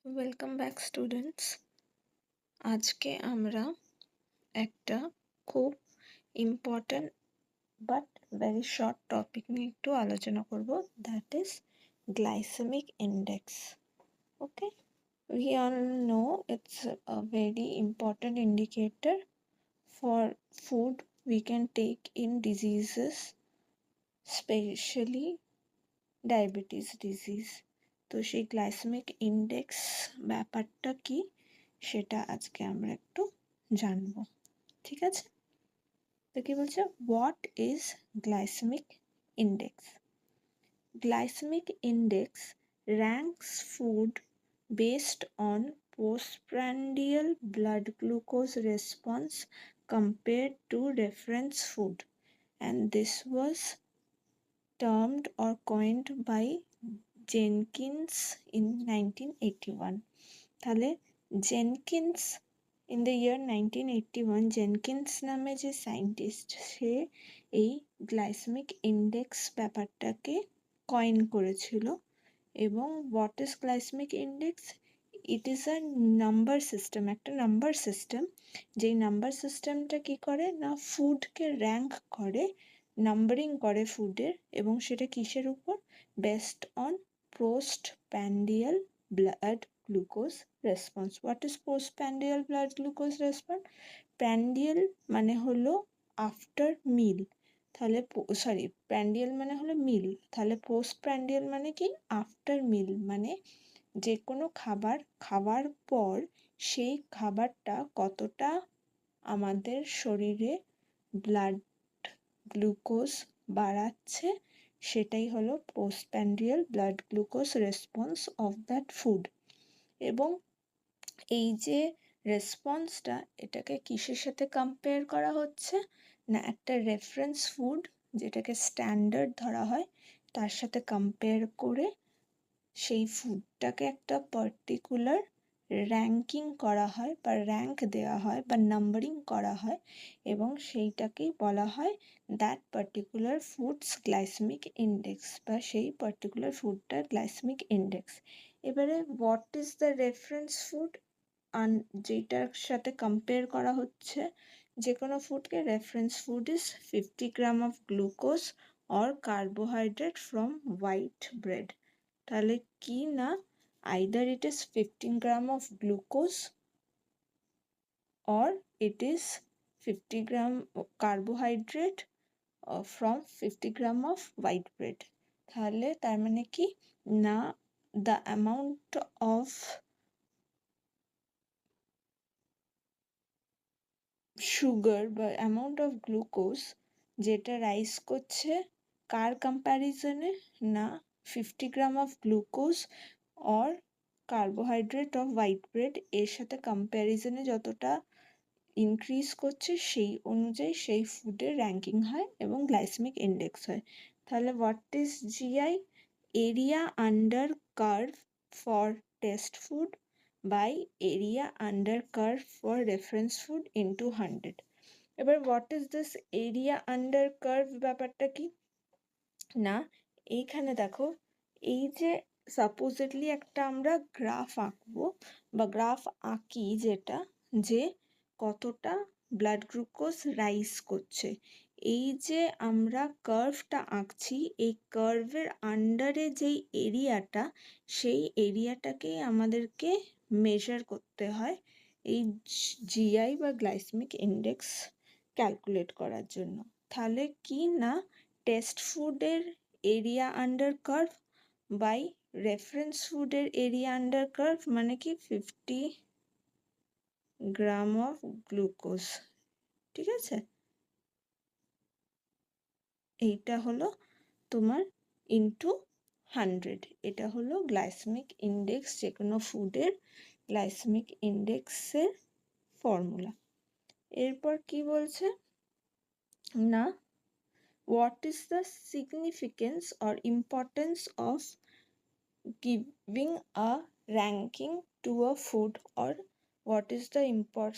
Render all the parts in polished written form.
Welcome back students. আজকে আমরা একটা খুব important but very short topic নিয়ে একটু আলোচনা করব, that is glycemic index. Okay, we all know it's a very important indicator for food we can take in diseases, especially diabetes disease. তো সেই গ্লাইসেমিক ইন্ডেক্স ব্যাপারটা কি সেটা আজকে আমরা একটু জানবো, ঠিক আছে? তো কি বলছে, what is glycemic index? Glycemic index ranks food based on postprandial blood glucose response compared to reference food, and this was termed or coined by Jenkins in 1981. তাহলে Jenkins in the year 1981, Jenkins নামে যে scientist, সে এই glycaemic index ব্যাপারটাকে coin করেছিল। এবং what is glycemic index? It is a number system, একটা number system. যেই number সিস্টেমটা কি করে না, ফুডকে র্যাঙ্ক করে, নাম্বারিং করে ফুডের, এবং সেটা কিসের উপর? Based on postprandial blood glucose response. What is postprandial blood glucose response? Prandial মানে হলো আফটার মিল, তাহলে সরি, প্র্যান্ডিয়াল মানে হলো মিল, তাহলে পোস্ট প্র্যান্ডিয়াল মানে কি? আফটার মিল, মানে যে কোনো খাবার খাওয়ার পর সেই খাবারটা কতটা আমাদের শরীরে ব্লাড গ্লুকোজ বাড়াচ্ছে, সেটাই হলো postprandial blood glucose response of that food. এবং এই যে রেসপন্সটা, এটাকে কিসের সাথে কম্পেয়ার করা হচ্ছে না, একটা রেফারেন্স ফুড যেটাকে স্ট্যান্ডার্ড ধরা হয় তার সাথে কম্পেয়ার করে সেই ফুডটাকে একটা পার্টিকুলার র্যাঙ্কিং করা হয় বা র্যাঙ্ক দেওয়া হয় বা নাম্বারিং করা হয়, এবং সেইটাকেই বলা হয় that particular foods glycaemic index, বা সেই পার্টিকুলার ফুডটার গ্লাইসেমিক ইন্ডেক্স। এবারে what is the reference food? যেটার সাথে কম্পেয়ার করা হচ্ছে যে কোনো ফুডকে, reference food is 50 gram of glucose or carbohydrate from white bread. তাহলে কি না, either it is 15 gram of glucose or it is 50 gram carbohydrate from 50 gram of white bread. তাহলে তার মানে কি না, the amount of সুগার বা amount of glucose যেটা রাইজ করছে কার কম্প্যারিজনে, না 50 gram of glucose or carbohydrate of white bread, এর সাথে কম্প্যারিজনে যতটা ইনক্রিজ করছে সেই অনুযায়ী সেই ফুডের র্যাঙ্কিং হয় এবং গ্লাইসেমিক ইন্ডেক্স হয়। তাহলে what is GI? Area under curve for test food by area under curve for reference food into 100। এবার what is this area under curve ব্যাপারটা কি না, এইখানে দেখো, এই যে সাপোজেডলি একটা আমরা গ্রাফ আঁকবো বা গ্রাফ আঁকি, যেটা যে কতটা ব্লাড গ্লুকোজ রাইজ করছে, এই যে আমরা কার্ভটা আঁকছি, এই কার্ভের আন্ডারে যেই এরিয়াটা, সেই এরিয়াটাকেই আমাদেরকে মেজার করতে হয় এই জিআই বা গ্লাইসেমিক ইন্ডেক্স ক্যালকুলেট করার জন্য। তাহলে কি না, টেস্ট ফুডের area under curve by reference ফুডের এরিয়া আন্ডার কার্ভ মানে কি 50 গ্রাম অফ গ্লুকোজ, ঠিক আছে? এইটা হলো তোমার ইন্টু 100, এটা হলো গ্লাইসেমিক ইন্ডেক্স, যে কোনো ফুডের গ্লাইসেমিক ইন্ডেক্সের ফর্মুলা। এরপর কি বলছে না, what is the significance or importance of giving a ranking to a food, or what is the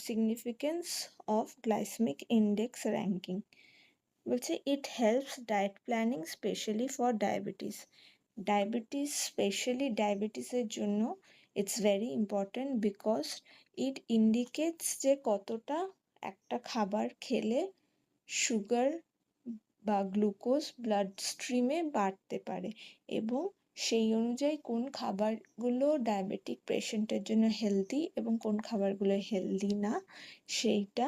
significance of glycemic index ranking? বলছে it helps diet planning specially for diabetes. Specially ডায়াবেটিসের জন্য it's very important because it indicates যে কতটা একটা খাবার খেলে sugar বা glucose blood স্ট্রিমে বাড়তে পারে এবং সেই অনুযায়ী কোন খাবারগুলো ডায়াবেটিক পেশেন্টের জন্য হেলদি এবং কোন খাবারগুলো হেলদি না সেইটা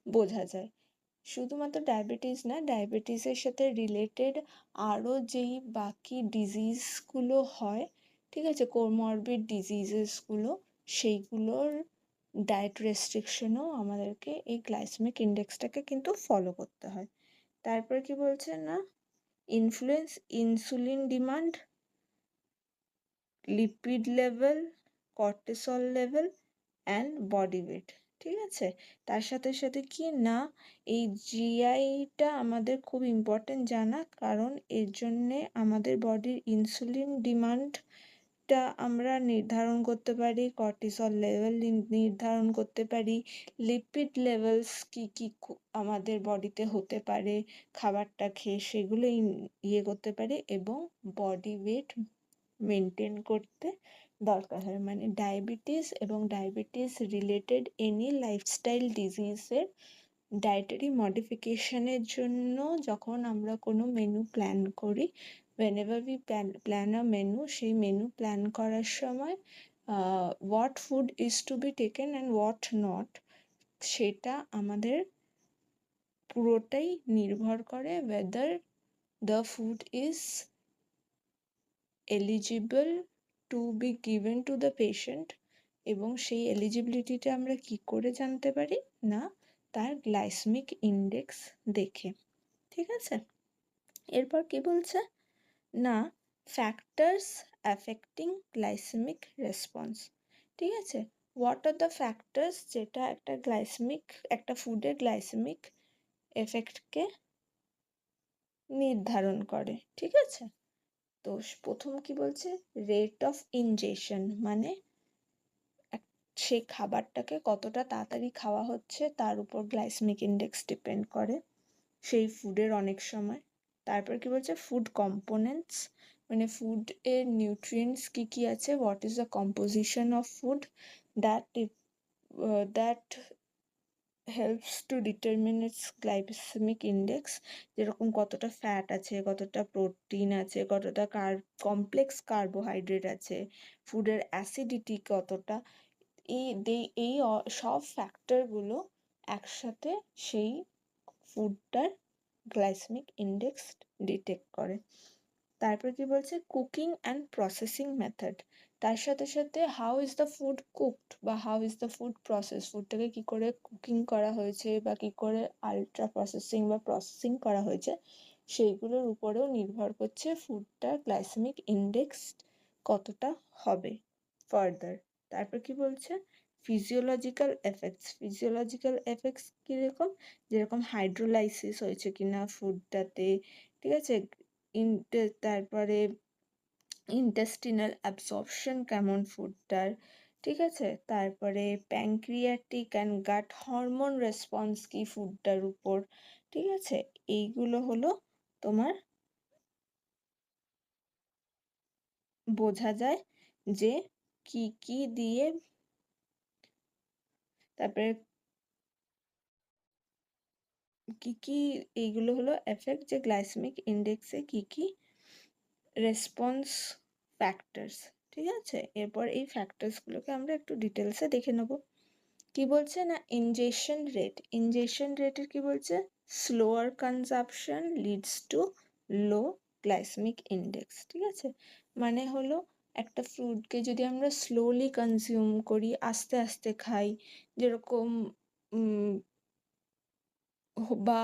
বোঝা যায়। শুধুমাত্র ডায়াবেটিস না, ডায়াবেটিসের সাথে রিলেটেড আরও যেই বাকি ডিজিজগুলো হয়, ঠিক আছে, কোমরবিড ডিজিজেসগুলো, সেইগুলোর ডায়েট রেস্ট্রিকশনও আমাদেরকে এই গ্লাইসেমিক ইন্ডেক্সটাকে কিন্তু ফলো করতে হয়। তারপর কি বলছে না, influence insulin demand, lipid level, cortisol level and body weight. ঠিক আছে, তার সাথে সাথে কি না, এই জিআইটা আমাদের খুব ইম্পর্টেন্ট জানা, কারণ এর জন্যে আমাদের বডির ইনসুলিন ডিমান্ডটা আমরা নির্ধারণ করতে পারি, কর্টিসল লেভেল নির্ধারণ করতে পারি, লিপিড লেভেলস কী কী আমাদের বডিতে হতে পারে খাবারটা খেয়ে সেগুলো ইয়ে করতে পারি, এবং বডি ওয়েট মেনটেন করতে দরকার হয়। মানে ডায়াবেটিস এবং ডায়াবেটিস রিলেটেড এনি লাইফস্টাইল ডিজিজের ডায়েটারি মডিফিকেশনের জন্য যখন আমরা কোনো মেনু প্ল্যান করি, whenever we plan a menu, সেই মেনু প্ল্যান করার সময় what food is to be taken and what not, সেটা আমাদের পুরোটাই নির্ভর করে whether the food is eligible to be given to the patient, এবং সেই এলিজিবিলিটিটা আমরা কি করে জানতে পারি না, তার গ্লাইসেমিক ইন্ডেক্স দেখে। ঠিক আছে, এরপর কি বলছে না, ফ্যাক্টরস অ্যাফেক্টিং গ্লাইসেমিক রেসপন্স। ঠিক আছে, হোয়াট আর দ্য ফ্যাক্টরস যেটা একটা ফুডের গ্লাইসেমিক এফেক্টকে নির্ধারণ করে। ঠিক আছে, তো প্রথম কি বলছে, রেট অফ ইনজেকশন, মানে সেই খাবারটাকে কতটা তাড়াতাড়ি খাওয়া হচ্ছে তার উপর গ্লাইসেমিক ইন্ডেক্স ডিপেন্ড করে সেই ফুডের অনেক সময়। তারপর কি বলছে, ফুড কম্পোনেন্টস, মানে ফুড এর নিউট্রিয়েন্টস কী কী আছে, what is the composition of food that that helps to determine its glycemic index, যেরকম কতটা ফ্যাট আছে, কতটা প্রোটিন আছে, কতটা কমপ্লেক্স কার্বোহাইড্রেট আছে, ফুডের অ্যাসিডিটি কতটা, এই সব ফ্যাক্টরগুলো একসাথে সেই ফুডটার গ্লাইসেমিক ইন্ডেক্স ডিটেক্ট করে। তারপর কি বলছে, কুকিং অ্যান্ড প্রসেসিং মেথড, তার সাথে সাথে how is the food cooked বা how is the food process, ফুডটাকে কী করে কুকিং করা হয়েছে বা কী করে আলট্রা প্রসেসিং বা প্রসেসিং করা হয়েছে, সেইগুলোর উপরেও নির্ভর করছে ফুডটার গ্লাইসেমিক ইন্ডেক্স কতটা হবে ফার্দার। তারপর কি বলছে, ফিজিওলজিক্যাল এফেক্টস কীরকম, যেরকম হাইড্রোলাইসিস হয়েছে কিনা ফুডটাতে, ঠিক আছে, তারপরে ইন্টেস্টিনাল অ্যাবসর্পশন কেমন ফুডটার, ঠিক আছে, তারপরে pancreatic and gut hormone response কি ফুডটার উপর। ঠিক আছে, এইগুলো হলো তোমার বোঝা যায় যে কি কি দিয়ে, তারপরে কি কি, এইগুলো হলো এফেক্ট যে গ্লাইসেমিক ইন্ডেক্সে কি কি রেসপন্স ফ্যাক্টরস। ঠিক আছে, এরপর এই ফ্যাক্টরসগুলোকে আমরা একটু ডিটেলসে দেখে নেব। কি বলছে না, ইনজেকশন রেটের কি বলছে, slower consumption leads to low glycaemic index. ঠিক আছে, মানে হলো একটা ফুডকে যদি আমরা স্লোলি কনজিউম করি, আস্তে আস্তে খাই, যেরকম বা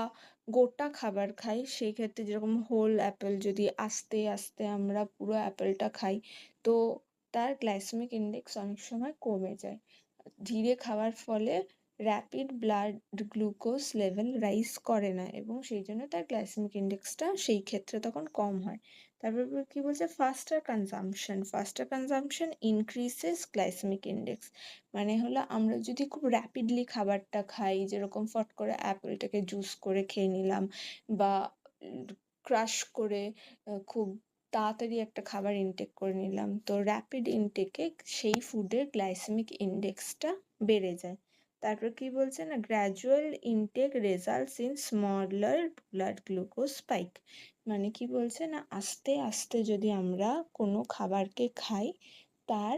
গোটা খাবার খাই, সেই ক্ষেত্রে যেরকম হোল অ্যাপেল যদি আস্তে আস্তে আমরা পুরো অ্যাপেলটা খাই, তো তার গ্লাইসেমিক ইন্ডেক্স অনেক সময় কমে যায়। ধীরে খাওয়ার ফলে rapid blood glucose level rise করে না এবং সেই জন্য তার গ্লাইসেমিক ইন্ডেক্সটা সেই ক্ষেত্রে তখন কম হয়। তারপর কি বলছে, faster consumption increases glycaemic index, মানে হলো আমরা যদি খুব র্যাপিডলি খাবারটা খাই, যেরকম ফট করে অ্যাপেলটাকে জুস করে খেয়ে নিলাম বা ক্রাশ করে খুব তাড়াতাড়ি একটা খাবার ইনটেক করে নিলাম, তো র্যাপিড ইনটেকে সেই ফুডের গ্লাইসেমিক ইন্ডেক্সটা বেড়ে যায়। তারপর কি বলছে না, gradual intake results in smaller blood glucose spike, মানে কি বলছে না, আস্তে আস্তে যদি আমরা কোনো খাবারকে খাই তার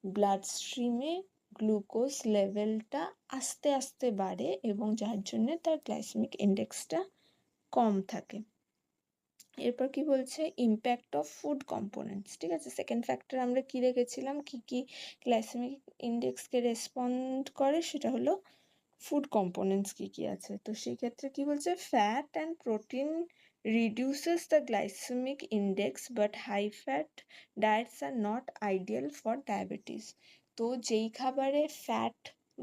ব্লাড স্ট্রিমে গ্লুকোজ লেভেলটা আস্তে আস্তে বাড়ে এবং যার জন্যে তার গ্লাইসেমিক ইন্ডেক্সটা কম থাকে। এরপর কি বলছে, ইম্প্যাক্ট অফ ফুড কম্পোনেন্টস, ঠিক আছে। সেকেন্ড ফ্যাক্টর আমরা কি রেখেছিলাম, কি গ্লাইসেমিক ইন্ডেক্সকে রেসপন্ড করে, সেটা হলো ফুড কম্পোনেন্টস কি আছে। তো সেই ক্ষেত্রে কি বলছে, fat and protein reduces the glycemic index but high fat diets are not ideal for diabetes। তো যেই খাবারে ফ্যাট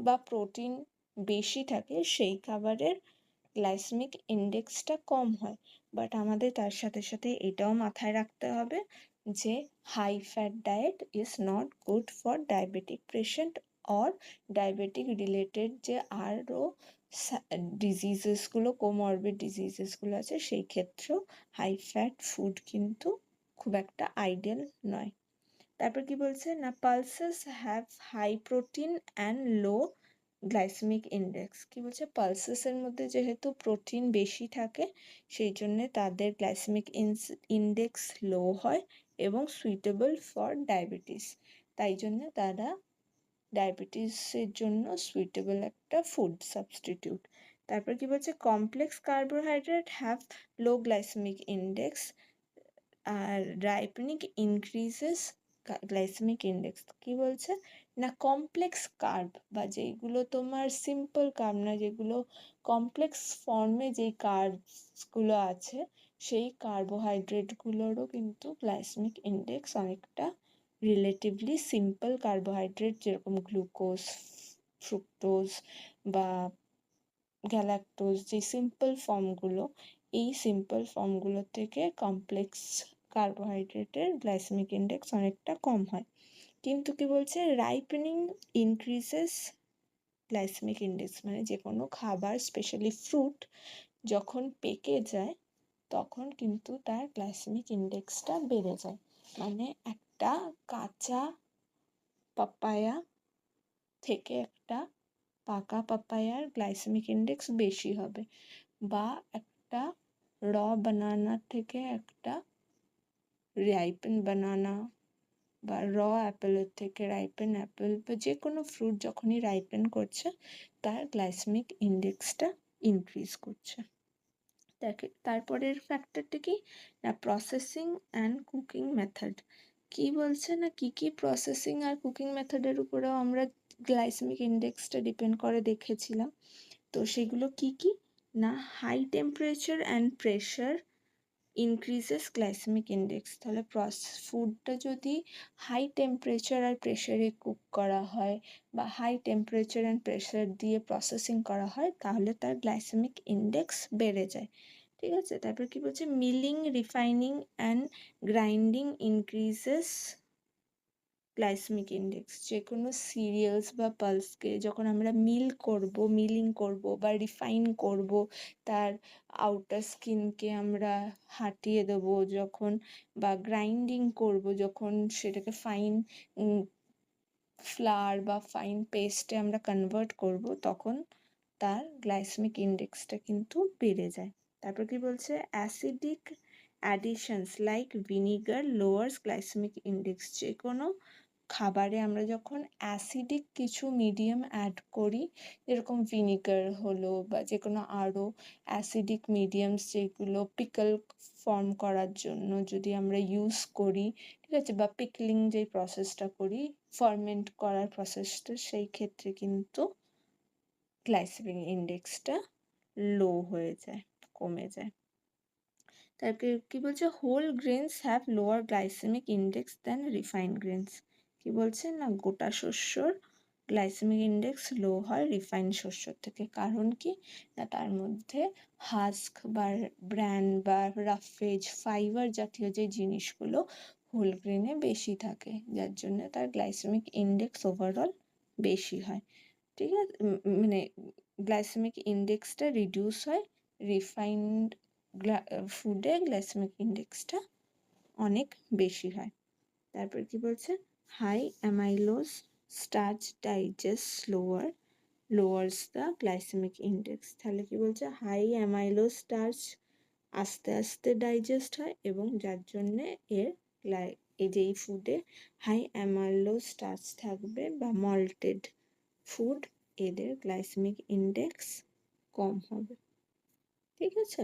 বা প্রোটিন বেশি থাকে সেই খাবারের গ্লাইসেমিক ইন্ডেক্সটা কম হয়, বাট আমাদের তার সাথে সাথে এটাও মাথায় রাখতে হবে যে high fat diet is not good for diabetic patient or diabetic related যে আরও ডিজিজেসগুলো, কোমরবিড ডিজিজেসগুলো আছে, সেই ক্ষেত্রেও হাই ফ্যাট ফুড কিন্তু খুব একটা আইডিয়াল নয়। তারপর কি বলছে না, pulses have high protein and low glycaemic index. কি বলছে, পালসেসের মধ্যে যেহেতু প্রোটিন বেশি থাকে সেই জন্যে তাদের গ্লাইসেমিক ইন্ডেক্স লো হয় এবং সুইটেবল ফর ডায়াবেটিস, তাই জন্য তারা ডায়াবেটিসের জন্য সুইটেবল একটা ফুড সাবস্টিটিউট। তারপর কি বলছে, complex carbohydrate have low glycaemic index আর রাইপনিং ইনক্রিজেস গ্লাইসেমিক ইন্ডেক্স। কি বলছে না, কমপ্লেক্স কার্ব বা যেগুলো তোমার সিম্পল কার্ব না, যেগুলো কমপ্লেক্স ফর্মে যেই কার্বসগুলো আছে সেই কার্বোহাইড্রেটগুলোরও কিন্তু গ্লাইসেমিক ইন্ডেক্স অনেকটা রিলেটিভলি সিম্পল কার্বোহাইড্রেট যেরকম গ্লুকোজ, ফ্রুক্টোজ বা গ্যালাক্টোজ, যে সিম্পল ফর্মগুলো, এই সিম্পল ফর্মগুলো থেকে কমপ্লেক্স কার্বোহাইড্রেটের গ্লাইসেমিক ইন্ডেক্স অনেকটা কম হয়। কিন্তু কি বলছে, রাইপেনিং ইনক্রিজেস গ্লাইসেমিক ইন্ডেক্স, মানে যে কোনো খাবার স্পেশালি ফ্রুট যখন পেকে যায় তখন কিন্তু তার গ্লাইসেমিক ইন্ডেক্সটা বেড়ে যায়। মানে একটা কাঁচা পাপায়া থেকে একটা পাকা পাপায়ার গ্লাইসেমিক ইন্ডেক্স বেশি হবে, বা একটা র বানানা থেকে একটা রাইপেন বানানা বা র অ্যাপেলের থেকে রাইপেন অ্যাপেল বা যে কোনো ফ্রুট যখনই রাইপেন করছে তার গ্লাইসেমিক ইন্ডেক্সটা ইনক্রিজ করছে। তারপরের ফ্যাক্টরটা কি না, প্রসেসিং অ্যান্ড কুকিং মেথড। কি বলছে না, কি প্রসেসিং আর কুকিং মেথডের উপরেও আমরা গ্লাইসেমিক ইন্ডেক্সটা ডিপেন্ড করে দেখেছিলাম। তো সেগুলো কি না, high temperature and pressure increases glycaemic index. তাহলে ফুডটা যদি হাই টেম্পারেচার আর প্রেশারে কুক করা হয় বা হাই টেম্পারেচার অ্যান্ড প্রেশার দিয়ে প্রসেসিং করা হয় তাহলে তার গ্লাইসেমিক ইন্ডেক্স বেড়ে যায়, ঠিক আছে। তারপর কি বলছে, milling, refining and grinding increases glycaemic index. যে কোনো সিরিয়ালস বা পালসকে যখন আমরা মিলিং করব বা রিফাইন করব, তার আউটার স্কিনকে আমরা হাটিয়ে দেবো যখন, বা গ্রাইন্ডিং করব যখন, সেটাকে ফাইন ফ্লাওয়ার বা ফাইন পেস্টে আমরা কনভার্ট করব, তখন তার গ্লাইসেমিক ইন্ডেক্সটা কিন্তু বেড়ে যায়। তারপর কি বলছে, acidic additions like vinegar lowers glycaemic index. যে কোনো খাবারে আমরা যখন অ্যাসিডিক কিছু মিডিয়াম অ্যাড করি, যেরকম ভিনিগার হলো বা যে কোনো আরও অ্যাসিডিক মিডিয়ামস যেগুলো পিকল ফর্ম করার জন্য যদি আমরা ইউজ করি, ঠিক আছে, বা পিকলিং যে প্রসেসটা করি, ফার্মেন্ট করার প্রসেসটা, সেই ক্ষেত্রে কিন্তু গ্লাইসেমিক ইন্ডেক্সটা লো হয়ে যায়, কমে যায়। তারপরে কি বলছে, whole grains have lower glycemic index than refined grains. কি বলছে না, গোটা শস্যর গ্লাইসেমিক ইন্ডেক্স লো হয় রিফাইন্ড শস্যর থেকে। কারণ কি না, তার মধ্যে হাস্ক বা ব্র্যান বা রাফেজ ফাইবার জাতীয় যে জিনিসগুলো হোল গ্রেনে বেশি থাকে, যার জন্য তার গ্লাইসেমিক ইন্ডেক্স ওভারঅল বেশি হয়, ঠিক আছে। মানে গ্লাইসেমিক ইন্ডেক্সটা রিডিউস হয়, রিফাইন্ড ফুডে গ্লাইসেমিক ইন্ডেক্সটা অনেক বেশি হয়। তারপর কি বলছে, high amylose starch digest slower lowers the glycaemic index. তাহলে কি বলছে, হাই অ্যামাইলোজ স্টার্চ আস্তে আস্তে ডাইজেস্ট হয় এবং যার জন্যে এই যে এই ফুডে হাই অ্যামাইলোজ স্টার্চ থাকবে বা মল্টেড ফুড, এদের গ্লাইসেমিক ইন্ডেক্স কম হবে। ঠিক আছে,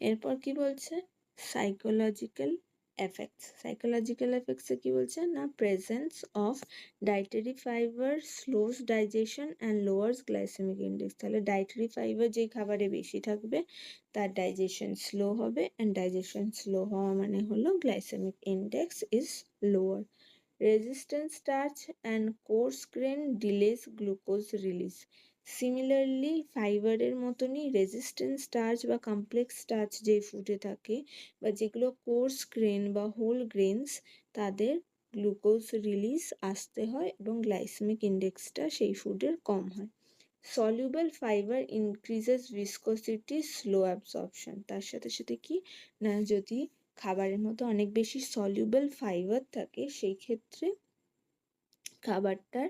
এরপর কি বলছে, সাইকোলজিক্যাল এফেক্টসে কি বলছে না, presence of dietary fibre slows digestion and lowers glycaemic index. তাহলে ডায়েটারি ফাইবার যেই খাবারে বেশি থাকবে তার ডাইজেশন স্লো হবে, অ্যান্ড ডাইজেশন স্লো হওয়া মানে হলো glycaemic index is lower. Resistant starch and coarse grain delays glucose release. Similarly ফাইবারের মতনই রেজিস্ট্যান্ট স্টার্চ বা কমপ্লেক্স স্টার্চ যে ফুডে থাকে বা যেগুলো কোর্স গ্রেন বা হোল গ্রেনস, তাদের গ্লুকোজ রিলিজ আসতে হয় এবং গ্লাইসেমিক ইন্ডেক্সটা সেই ফুডের কম হয়। Soluble fibre increases viscosity, slow absorption. তার সাথে সাথে কি না, যদি খাবারের মধ্যে অনেক বেশি সলিউবল ফাইবার থাকে সেই ক্ষেত্রে খাবারটার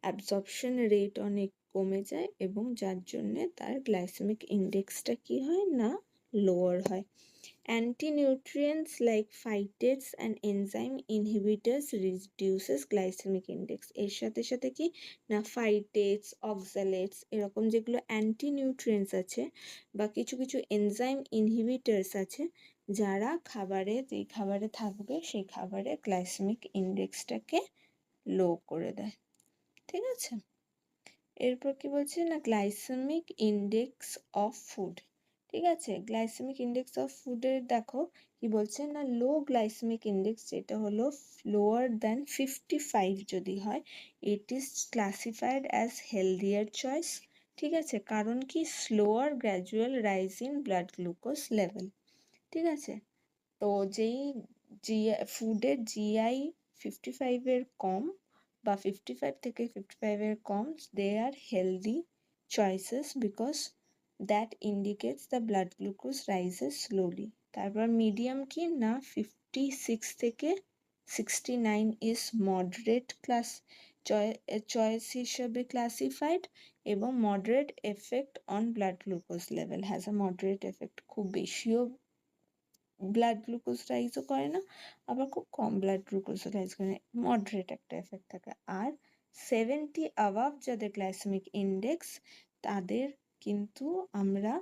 অ্যাবজর্পশন রেট অনেক কমে যায় এবং যার জন্যে তার গ্লাইসেমিক ইন্ডেক্সটা কি হয় না, লোয়ার হয়। Antinutrients like phytates and enzyme inhibitors reduces glycaemic index. এর সাথে সাথে কি না, ফাইটেটস, অক্সালেটস এরকম যেগুলো অ্যান্টিনিউট্রিয়েন্টস আছে বা কিছু কিছু এনজাইম ইনহিবিটার্স আছে, যারা যেই খাবারে থাকবে সেই খাবারে গ্লাইসেমিক ইন্ডেক্সটাকে লো করে দেয়। ঠিক আছে, এরপর কি বলছে না, গ্লাইসেমিক ইন্ডেক্স অফ ফুড। ঠিক আছে, গ্লাইসেমিক ইন্ডেক্স অফ ফুডের দেখো কি বলছে না, লো গ্লাইসেমিক ইন্ডেক্স যেটা হলো লোয়ার দ্যান 55 যদি হয়, it is classified as healthier choice. ঠিক আছে, কারণ কি, slower gradual rise in blood glucose level. ঠিক আছে, তো যেই ফুডের জিআই 55-এর কম বা 55 থেকে 55-এর কম, they are healthy choices because that indicates the blood glucose rises slowly. তারপর মিডিয়াম কি না, 56 থেকে 69 ইজ মডারেট ক্লাস চয়েস হিসেবে ক্লাসিফাইড এবং moderate effect on blood glucose level, has a moderate effect. খুব বেশিও ব্লাড গ্লুকোজ রাইজও করে না, আবার খুব কম ব্লাড গ্লুকোজ রাইজ করে না, মডারেট একটা এফেক্ট থাকে। আর 70 অ্যাবাভ যাদের গ্লাইসেমিক ইন্ডেক্স, তাদের কিন্তু আমরা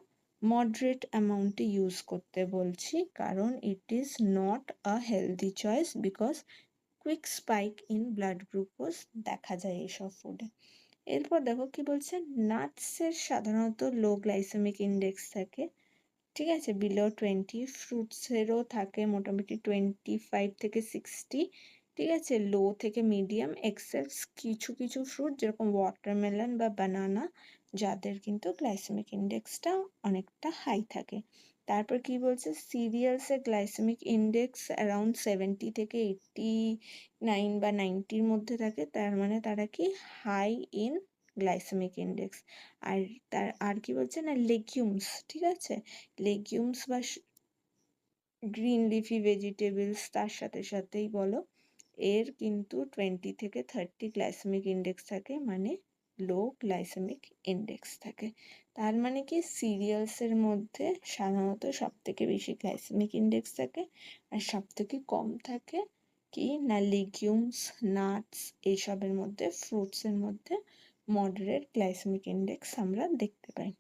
মডারেট অ্যামাউন্টে ইউজ করতে বলছি, কারণ it is not a healthy choice because quick spike in blood glucose দেখা যায় এইসব ফুডে। এরপর দেখো কি বলছে, নাটসের সাধারণত লো গ্লাইসেমিক ইন্ডেক্স থাকে। ঠিক আছে, বিলো 20। ফ্রুটসেরও থাকে মোটামুটি 25 থেকে 60। ঠিক আছে, লো থেকে মিডিয়াম, এক্সেপ্ট কিছু কিছু ফ্রুট যেরকম ওয়াটারমেলন বা বানানা, যাদের কিন্তু গ্লাইসেমিক ইন্ডেক্সটা অনেকটা হাই থাকে। তারপর কি বলছে, সিরিয়ালসের গ্লাইসেমিক ইন্ডেক্স অ্যারাউন্ড 70 থেকে 89 বা 90-র মধ্যে থাকে, তার মানে তারা কি হাই ইন গ্লাইসেমিক ইন্ডেক্স। আর কি বলছে না, লেগিউমস। ঠিক আছে, লেগিউমস বা গ্রিন লিফি ভেজিটেবলস তার সাথে সাথেই বলো, এর কিন্তু 20 থেকে 30 গ্লাইসেমিক ইন্ডেক্স থাকে, মানে লো গ্লাইসেমিক ইন্ডেক্স থাকে। তার মানে কি, সিরিয়ালসের মধ্যে সাধারণত সব থেকে বেশি গ্লাইসেমিক ইন্ডেক্স থাকে, আর সব থেকে কম থাকে কি না, লিগিউমস, নাটস এইসবের মধ্যে, ফ্রুটসের মধ্যে মডারেট গ্লাইসেমিক ইন্ডেক্স আমরা দেখতে পাই।